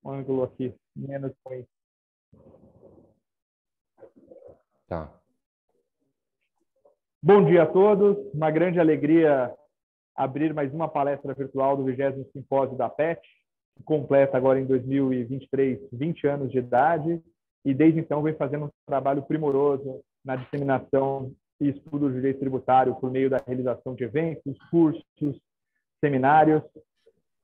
um ângulo aqui menos ruim. Tá. Bom dia a todos. Uma grande alegria abrir mais uma palestra virtual do 20º Simpósio da PET, que completa agora em 2023 20 anos de idade, e desde então vem fazendo um trabalho primoroso na disseminação e estudo do direito tributário por meio da realização de eventos, cursos, seminários.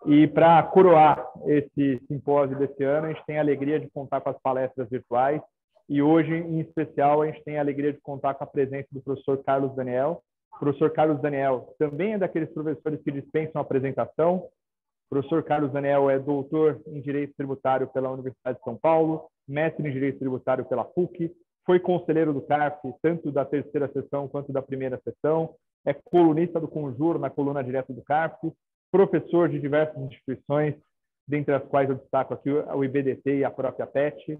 E para coroar esse simpósio desse ano, a gente tem a alegria de contar com as palestras virtuais. E hoje, em especial, a gente tem a alegria de contar com a presença do professor Carlos Daniel. O professor Carlos Daniel também é daqueles professores que dispensam a apresentação. O professor Carlos Daniel é doutor em Direito Tributário pela Universidade de São Paulo, mestre em Direito Tributário pela PUC, foi conselheiro do CARF, tanto da terceira sessão quanto da primeira sessão, é colunista do Conjuro na coluna direta do CARF, professor de diversas instituições, dentre as quais eu destaco aqui o IBDT e a própria PET.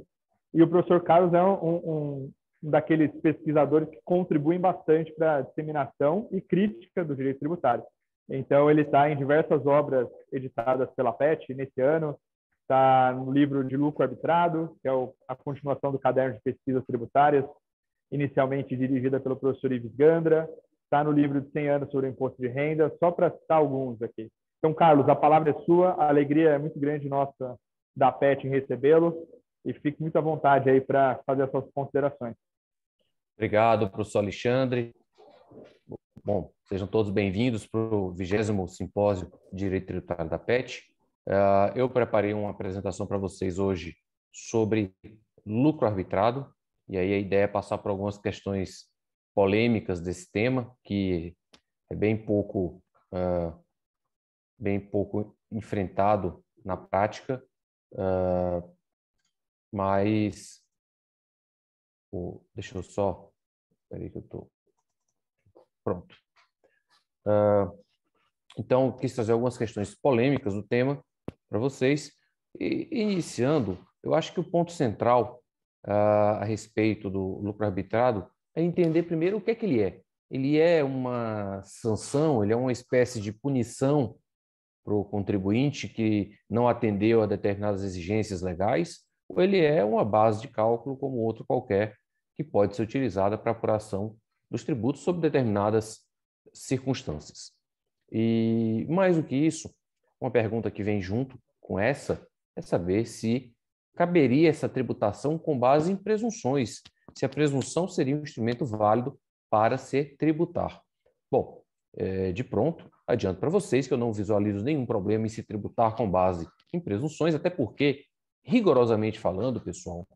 E o professor Carlos é um daqueles pesquisadores que contribuem bastante para a disseminação e crítica do direito tributário. Então, ele está em diversas obras editadas pela PET nesse ano, está no livro de Lucro Arbitrado, que é a continuação do caderno de pesquisas tributárias, inicialmente dirigida pelo professor Ives Gandra, está no livro de 100 anos sobre o imposto de renda, só para citar alguns aqui. Então, Carlos, a palavra é sua, a alegria é muito grande nossa da PET em recebê-lo, e fique muito à vontade aí para fazer as suas considerações. Obrigado, professor Alexandre. Bom, sejam todos bem-vindos para o 20º Simpósio de Direito Tributário da PET. Eu preparei uma apresentação para vocês hoje sobre lucro arbitrado, e aí a ideia é passar por algumas questões polêmicas desse tema, que é bem pouco enfrentado na prática, mas deixa eu só... Espera aí que eu estou... Pronto. Então, quis trazer algumas questões polêmicas do tema para vocês. E, iniciando, eu acho que o ponto central a respeito do lucro arbitrado é entender primeiro o que é que ele é. Ele é uma sanção, ele é uma espécie de punição para o contribuinte que não atendeu a determinadas exigências legais, ou ele é uma base de cálculo como outro qualquer que pode ser utilizada para apuração dos tributos sob determinadas circunstâncias. E mais do que isso, uma pergunta que vem junto com essa é saber se caberia essa tributação com base em presunções, se a presunção seria um instrumento válido para se tributar. Bom, de pronto, adianto para vocês que eu não visualizo nenhum problema em se tributar com base em presunções, até porque, rigorosamente falando, pessoal,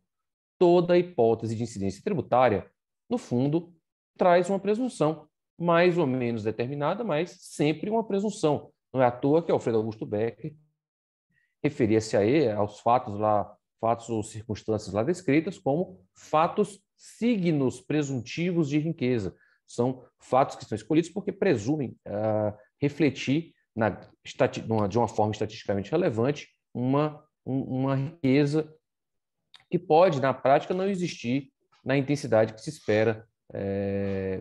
toda hipótese de incidência tributária, no fundo, traz uma presunção, mais ou menos determinada, mas sempre uma presunção. Não é à toa que Alfredo Augusto Becker referia-se aos fatos ou circunstâncias lá descritas como fatos signos presuntivos de riqueza. São fatos que são escolhidos porque presumem refletir de uma forma estatisticamente relevante uma riqueza que pode, na prática, não existir na intensidade que se espera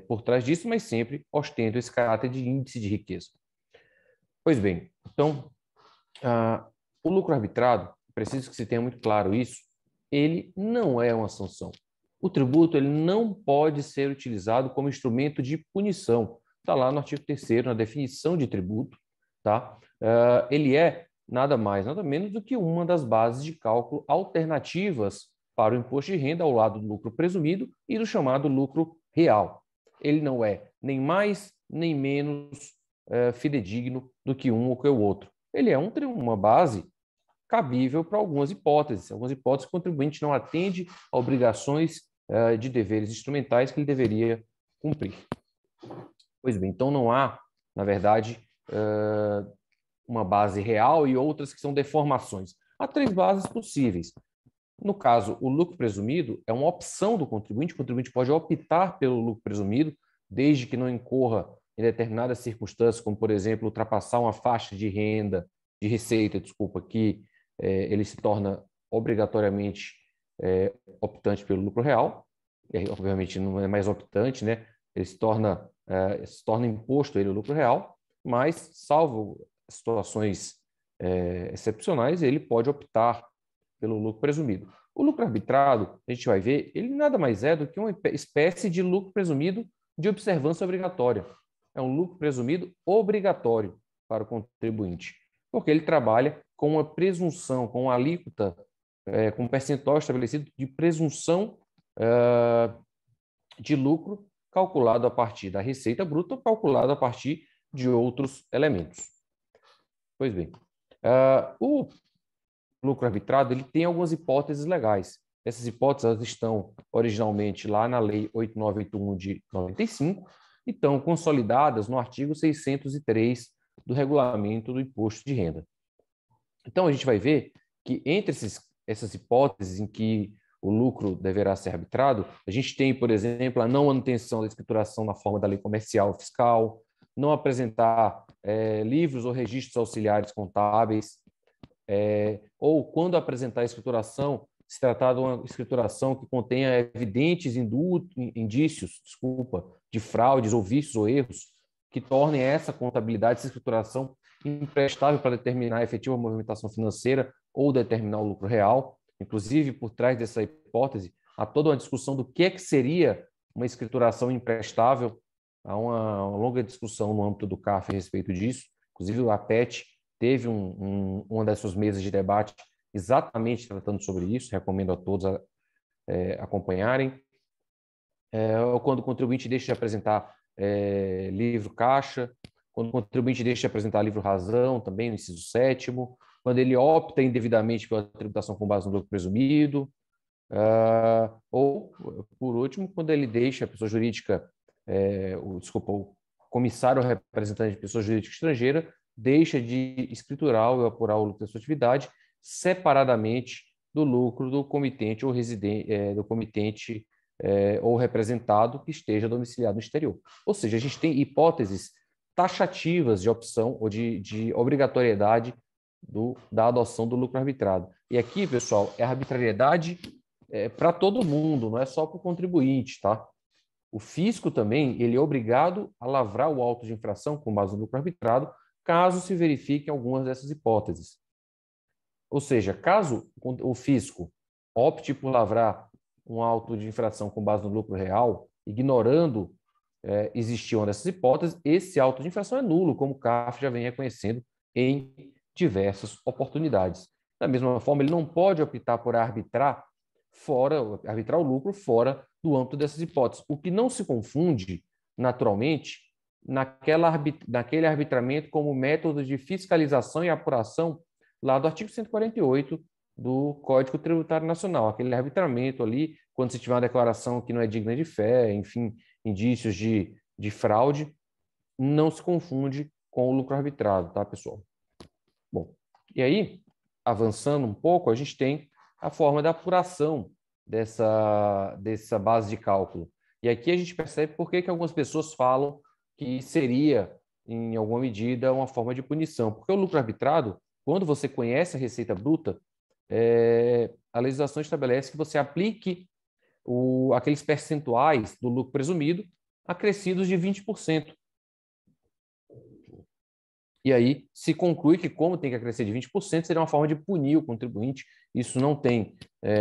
por trás disso, mas sempre ostenta esse caráter de índice de riqueza. Pois bem, então, o lucro arbitrado, preciso que se tenha muito claro isso, ele não é uma sanção. O tributo ele não pode ser utilizado como instrumento de punição. Está lá no artigo 3º, na definição de tributo. Tá? Ele é nada mais, nada menos do que uma das bases de cálculo alternativas para o imposto de renda ao lado do lucro presumido e do chamado lucro real. Ele não é nem mais nem menos fidedigno do que um ou que o outro. Ele é uma base cabível para algumas hipóteses. Que o contribuinte não atende a obrigações de deveres instrumentais que ele deveria cumprir. Pois bem, então não há, na verdade, uma base real e outras que são deformações. Há 3 bases possíveis. No caso, o lucro presumido é uma opção do contribuinte. O contribuinte pode optar pelo lucro presumido, desde que não incorra em determinadas circunstâncias, como, por exemplo, ultrapassar uma faixa de receita, que ele se torna obrigatoriamente optante pelo lucro real. Obviamente, não é mais optante, né? Ele se torna imposto ele o lucro real, mas, salvo situações excepcionais, ele pode optar pelo lucro presumido. O lucro arbitrado, a gente vai ver, ele nada mais é do que uma espécie de lucro presumido de observância obrigatória. É um lucro presumido obrigatório para o contribuinte, porque ele trabalha com uma presunção, com uma alíquota, com um percentual estabelecido de presunção de lucro calculado a partir da receita bruta ou calculado a partir de outros elementos. Pois bem, o lucro arbitrado ele tem algumas hipóteses legais. Essas hipóteses elas estão originalmente lá na Lei 8981 de 95 e estão consolidadas no artigo 603 do Regulamento do Imposto de Renda. Então, a gente vai ver que entre essas hipóteses em que o lucro deverá ser arbitrado, a gente tem, por exemplo, a não manutenção da escrituração na forma da lei comercial fiscal, não apresentar livros ou registros auxiliares contábeis, ou quando apresentar a escrituração, se tratar de uma escrituração que contenha evidentes indícios, de fraudes ou vícios ou erros que tornem essa contabilidade, essa escrituração imprestável para determinar a efetiva movimentação financeira ou determinar o lucro real. Inclusive, por trás dessa hipótese, há toda uma discussão do que seria uma escrituração imprestável. Há uma longa discussão no âmbito do CARF a respeito disso. Inclusive, a PET teve uma das suas mesas de debate exatamente tratando sobre isso. Recomendo a todos acompanharem. Quando o contribuinte deixa de apresentar livro caixa, quando o contribuinte deixa de apresentar livro razão, também no inciso 7º, quando ele opta indevidamente pela tributação com base no lucro presumido, ou, por último, quando ele deixa a pessoa jurídica, o comissário ou representante de pessoa jurídica estrangeira deixa de escriturar ou apurar o lucro da sua atividade separadamente do lucro do comitente ou ou representado que esteja domiciliado no exterior. Ou seja, a gente tem hipóteses taxativas de opção ou de obrigatoriedade da adoção do lucro arbitrado. E aqui, pessoal, é arbitrariedade para todo mundo, não é só para o contribuinte, tá? O fisco também, ele é obrigado a lavrar o auto de infração com base no lucro arbitrado, caso se verifiquem algumas dessas hipóteses. Ou seja, caso o fisco opte por lavrar um auto de infração com base no lucro real, ignorando existir uma dessas hipóteses, esse auto de infração é nulo, como o CARF já vem reconhecendo em diversas oportunidades. Da mesma forma, ele não pode optar por arbitrar o lucro fora do âmbito dessas hipóteses, o que não se confunde, naturalmente, naquele arbitramento como método de fiscalização e apuração lá do artigo 148 do Código Tributário Nacional, aquele arbitramento ali, quando se tiver uma declaração que não é digna de fé, enfim, indícios de fraude, não se confunde com o lucro arbitrado, tá, pessoal? Bom, e aí, avançando um pouco, a gente tem a forma da apuração dessa base de cálculo. E aqui a gente percebe por que algumas pessoas falam que seria, em alguma medida, uma forma de punição. Porque o lucro arbitrado, quando você conhece a receita bruta, a legislação estabelece que você aplique aqueles percentuais do lucro presumido acrescidos de 20%. E aí se conclui que, como tem que acrescer de 20%, seria uma forma de punir o contribuinte. Isso não tem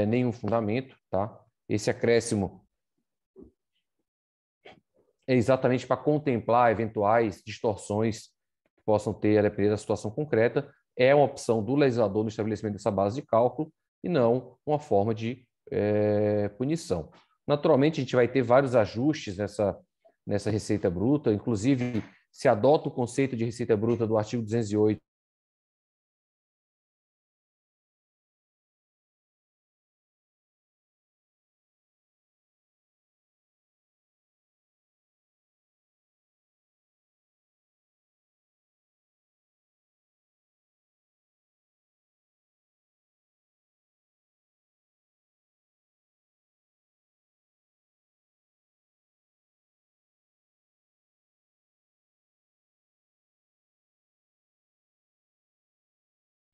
nenhum fundamento, tá? Esse acréscimo é exatamente para contemplar eventuais distorções que possam ter a depender da situação concreta. É uma opção do legislador no estabelecimento dessa base de cálculo e não uma forma de punição. Naturalmente, a gente vai ter vários ajustes nessa receita bruta, inclusive se adota o conceito de receita bruta do artigo 208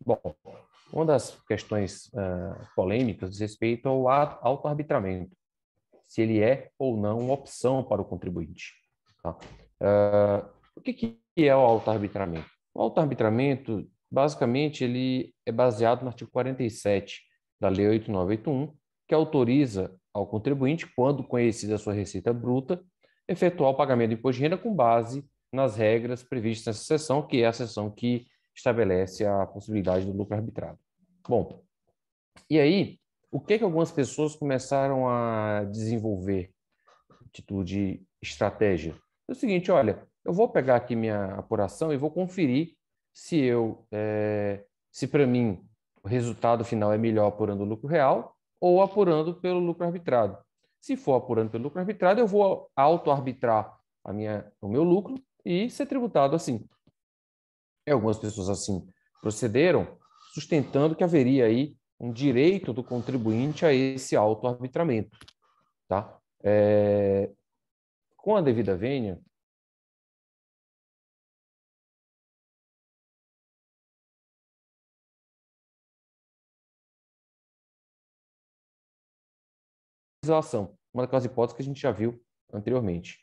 Bom, uma das questões polêmicas diz respeito ao autoarbitramento, se ele é ou não uma opção para o contribuinte. Tá? O que é o autoarbitramento? O autoarbitramento, basicamente, ele é baseado no artigo 47 da Lei 8.981, que autoriza ao contribuinte, quando conhecida a sua receita bruta, efetuar o pagamento do imposto de renda com base nas regras previstas nessa seção, que é a seção que estabelece a possibilidade do lucro arbitrado. Bom, e aí, o que algumas pessoas começaram a desenvolver a título de estratégia? É o seguinte, olha, eu vou pegar aqui minha apuração e vou conferir se para mim o resultado final é melhor apurando o lucro real ou apurando pelo lucro arbitrado. Se for apurando pelo lucro arbitrado, eu vou auto-arbitrar o meu lucro e ser tributado assim. E algumas pessoas assim procederam, sustentando que haveria aí um direito do contribuinte a esse auto-arbitramento. Tá? Com a devida vênia, uma daquelas hipóteses que a gente já viu anteriormente.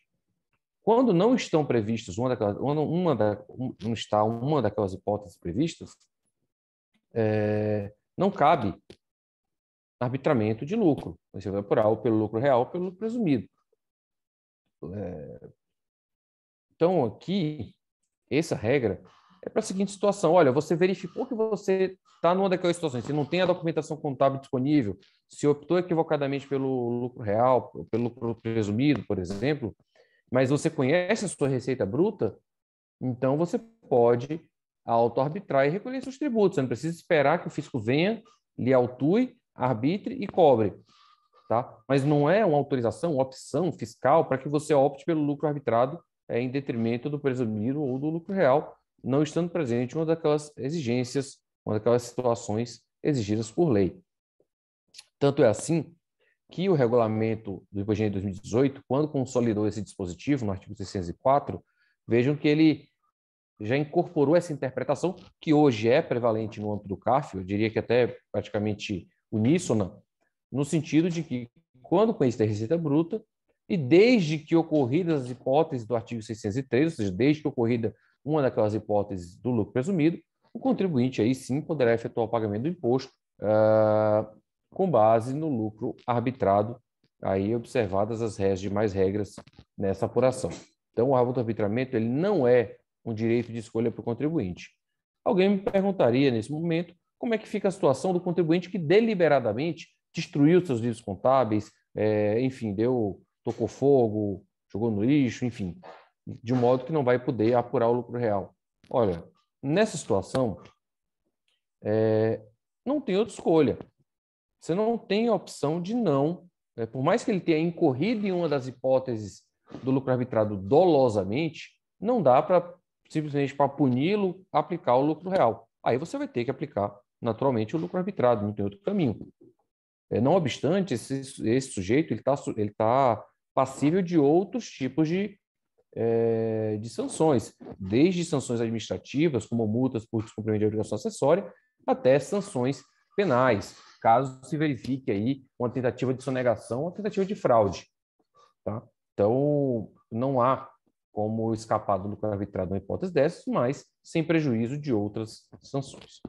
Quando não estão previstas não está uma daquelas hipóteses previstas, não cabe arbitramento de lucro. Você vai apurar ou pelo lucro real ou pelo lucro presumido. Então, aqui, essa regra é para a seguinte situação. Olha, você verificou que você está numa daquelas situações, você não tem a documentação contábil disponível, se optou equivocadamente pelo lucro real, pelo lucro presumido, por exemplo, mas você conhece a sua receita bruta, então você pode auto-arbitrar e recolher seus tributos. Você não precisa esperar que o fisco venha, lhe autue, arbitre e cobre. Tá? Mas não é uma autorização, uma opção fiscal para que você opte pelo lucro arbitrado em detrimento do presumido ou do lucro real, não estando presente uma daquelas exigências, uma daquelas situações exigidas por lei. Tanto é assim que o regulamento do IBGE de 2018, quando consolidou esse dispositivo no artigo 604, vejam que ele já incorporou essa interpretação, que hoje é prevalente no âmbito do CARF, eu diria que até praticamente uníssona, no sentido de que, quando conhecida a receita bruta, e desde que ocorridas as hipóteses do artigo 603, ou seja, desde que ocorrida uma daquelas hipóteses do lucro presumido, o contribuinte aí sim poderá efetuar o pagamento do imposto com base no lucro arbitrado, aí observadas as demais regras nessa apuração. Então, o auto-arbitramento ele não é um direito de escolha para o contribuinte. Alguém me perguntaria nesse momento como é que fica a situação do contribuinte que deliberadamente destruiu seus livros contábeis, enfim, tocou fogo, jogou no lixo, enfim, de um modo que não vai poder apurar o lucro real. Olha, nessa situação, não tem outra escolha. Você não tem a opção de não, por mais que ele tenha incorrido em uma das hipóteses do lucro arbitrado dolosamente, não dá para simplesmente para puni-lo aplicar o lucro real. Aí você vai ter que aplicar naturalmente o lucro arbitrado, não tem outro caminho. Não obstante, esse sujeito ele tá passível de outros tipos de sanções, desde sanções administrativas, como multas por descumprimento de obrigação acessória, até sanções penais, caso se verifique aí uma tentativa de sonegação, uma tentativa de fraude. Tá? Então, não há como escapar do lucro arbitrado em hipótese dessas, mas sem prejuízo de outras sanções.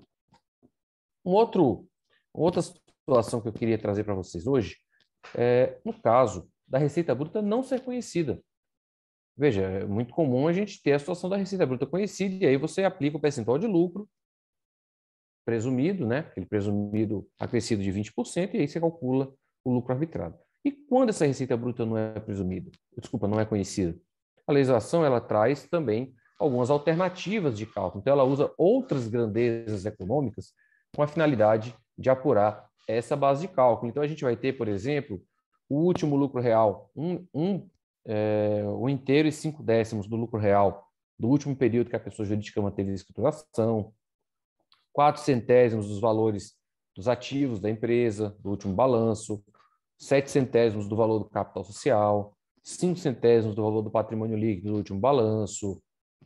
Outra situação que eu queria trazer para vocês hoje é no caso da receita bruta não ser conhecida. Veja, é muito comum a gente ter a situação da receita bruta conhecida e aí você aplica o percentual de lucro presumido, né? Aquele presumido acrescido de 20%, e aí você calcula o lucro arbitrado. E quando essa receita bruta não é presumida? Desculpa, não é conhecida. A legislação ela traz também algumas alternativas de cálculo. Então, ela usa outras grandezas econômicas com a finalidade de apurar essa base de cálculo. Então, a gente vai ter, por exemplo, o último lucro real, o inteiro e 5/10 do lucro real do último período que a pessoa jurídica manteve a escrituração, 4/100 dos valores dos ativos da empresa, do último balanço, 7/100 do valor do capital social, 5/100 do valor do patrimônio líquido do último balanço,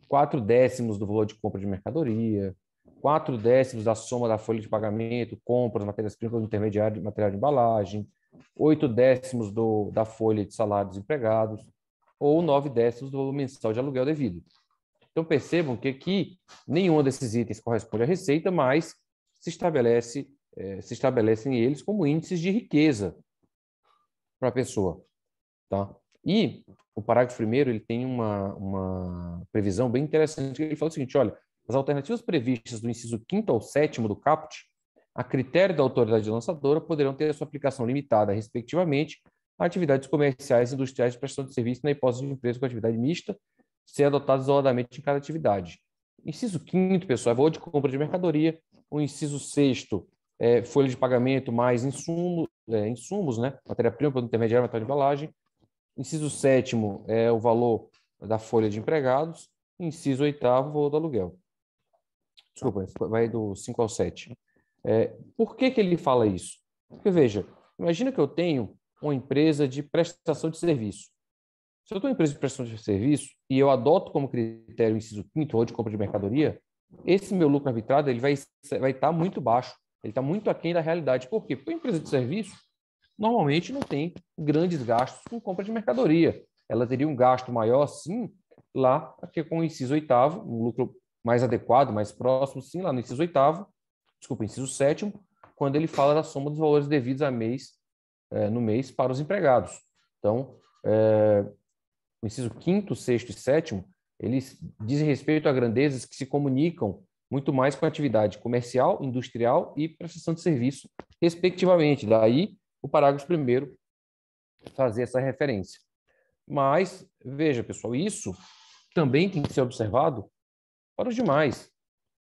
4/10 do valor de compra de mercadoria, 4/10 da soma da folha de pagamento, compras, matérias-primas intermediárias, material de embalagem, 8/10 da folha de salários dos empregados, ou 9/10 do valor mensal de aluguel devido. Então, percebam que aqui nenhum desses itens corresponde à receita, mas se estabelecem eles como índices de riqueza para a pessoa. Tá? E o parágrafo primeiro ele tem uma previsão bem interessante. Ele fala o seguinte, olha, as alternativas previstas do inciso 5º ao 7º do caput, a critério da autoridade lançadora, poderão ter a sua aplicação limitada, respectivamente, a atividades comerciais e industriais de prestação de serviço na hipótese de empresa com atividade mista, ser adotadas isoladamente em cada atividade. Inciso 5º, pessoal, é valor de compra de mercadoria. O inciso 6º é folha de pagamento mais insumos, né? Matéria-prima, produto intermediário, material de embalagem. Inciso 7º é o valor da folha de empregados. Inciso 8º, o valor do aluguel. Desculpa, vai do 5 ao 7. Por que ele fala isso? Porque, veja, imagina que eu tenho uma empresa de prestação de serviço. Se eu tenho uma empresa de prestação de serviço e eu adoto como critério o inciso 5º, valor de compra de mercadoria, esse meu lucro arbitrado ele vai estar muito baixo. Ele está muito aquém da realidade. Por quê? Porque a empresa de serviço normalmente não tem grandes gastos com compra de mercadoria. Ela teria um gasto maior, sim, lá com o inciso 8º, um lucro mais adequado, mais próximo, sim, lá no inciso 8º, inciso 7º, quando ele fala da soma dos valores devidos no mês para os empregados. Então, o inciso 5º, 6º e 7º, eles dizem respeito a grandezas que se comunicam muito mais com a atividade comercial, industrial e prestação de serviço, respectivamente. Daí, o parágrafo 1º fazer essa referência. Mas, veja, pessoal, isso também tem que ser observado para os demais.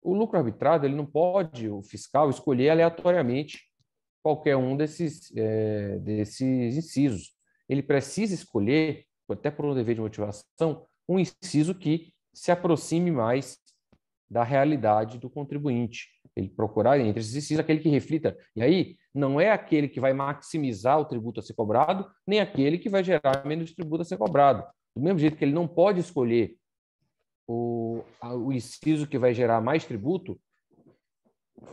O lucro arbitrado, ele não pode, o fiscal, escolher aleatoriamente qualquer um desses incisos. Ele precisa escolher, até por um dever de motivação, um inciso que se aproxime mais da realidade do contribuinte. Ele procurar entre esses incisos aquele que reflita. E aí, não é aquele que vai maximizar o tributo a ser cobrado, nem aquele que vai gerar menos tributo a ser cobrado. Do mesmo jeito que ele não pode escolher o inciso que vai gerar mais tributo,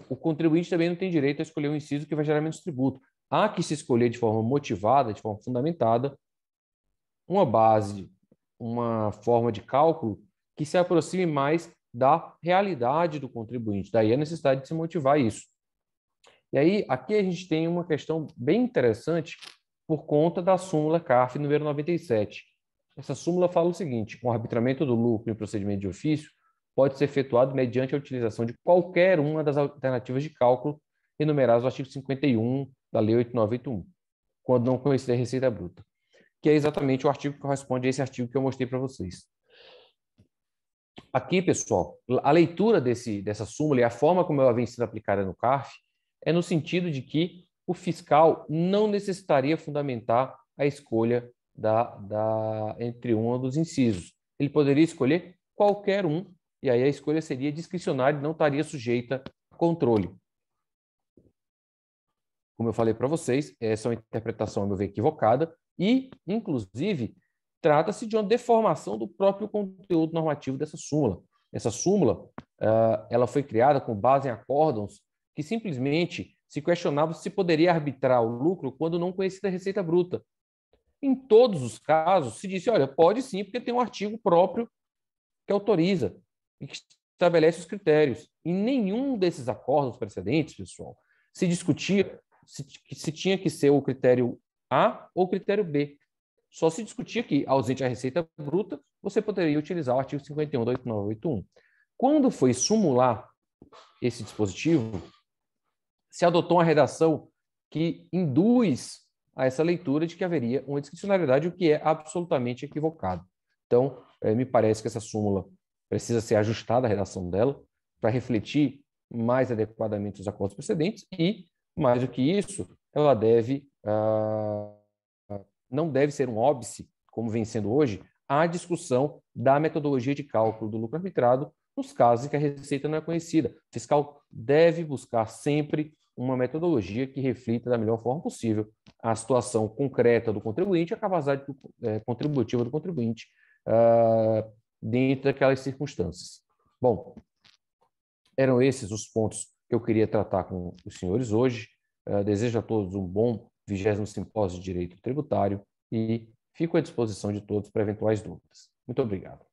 o contribuinte também não tem direito a escolher um inciso que vai gerar menos tributo. Há que se escolher de forma motivada, de forma fundamentada, uma base, uma forma de cálculo que se aproxime mais da realidade do contribuinte. Daí a necessidade de se motivar isso. E aí, aqui a gente tem uma questão bem interessante por conta da súmula CARF número 97. Essa súmula fala o seguinte: o arbitramento do lucro em procedimento de ofício pode ser efetuado mediante a utilização de qualquer uma das alternativas de cálculo enumeradas no artigo 51 da Lei 8981, quando não conhecer a receita bruta, que é exatamente o artigo que corresponde a esse artigo que eu mostrei para vocês. Aqui, pessoal, a leitura dessa súmula e a forma como ela vem sendo aplicada no CARF é no sentido de que o fiscal não necessitaria fundamentar a escolha entre um dos incisos. Ele poderia escolher qualquer um, e aí a escolha seria discricionária e não estaria sujeita a controle. Como eu falei para vocês, essa é uma interpretação, a meu ver, equivocada e, inclusive, trata-se de uma deformação do próprio conteúdo normativo dessa súmula. Essa súmula ela foi criada com base em acórdãos que simplesmente se questionavam se poderia arbitrar o lucro quando não conhecida a receita bruta. Em todos os casos, se disse, olha, pode sim, porque tem um artigo próprio que autoriza e que estabelece os critérios. Em nenhum desses acórdãos precedentes, pessoal, se discutia se tinha que ser o critério A ou o critério B. Só se discutia que, ausente a receita bruta, você poderia utilizar o artigo 51 da 8981. Quando foi sumular esse dispositivo, se adotou uma redação que induz a essa leitura de que haveria uma discricionariedade, o que é absolutamente equivocado. Então, me parece que essa súmula precisa ser ajustada, a redação dela, para refletir mais adequadamente os acordos precedentes e, mais do que isso, ela não deve ser um óbice, como vem sendo hoje, a discussão da metodologia de cálculo do lucro arbitrado nos casos em que a receita não é conhecida. O fiscal deve buscar sempre uma metodologia que reflita da melhor forma possível a situação concreta do contribuinte e a capacidade contributiva do contribuinte dentro daquelas circunstâncias. Bom, eram esses os pontos que eu queria tratar com os senhores hoje. Desejo a todos um bom 20º Simpósio de Direito Tributário e fico à disposição de todos para eventuais dúvidas. Muito obrigado.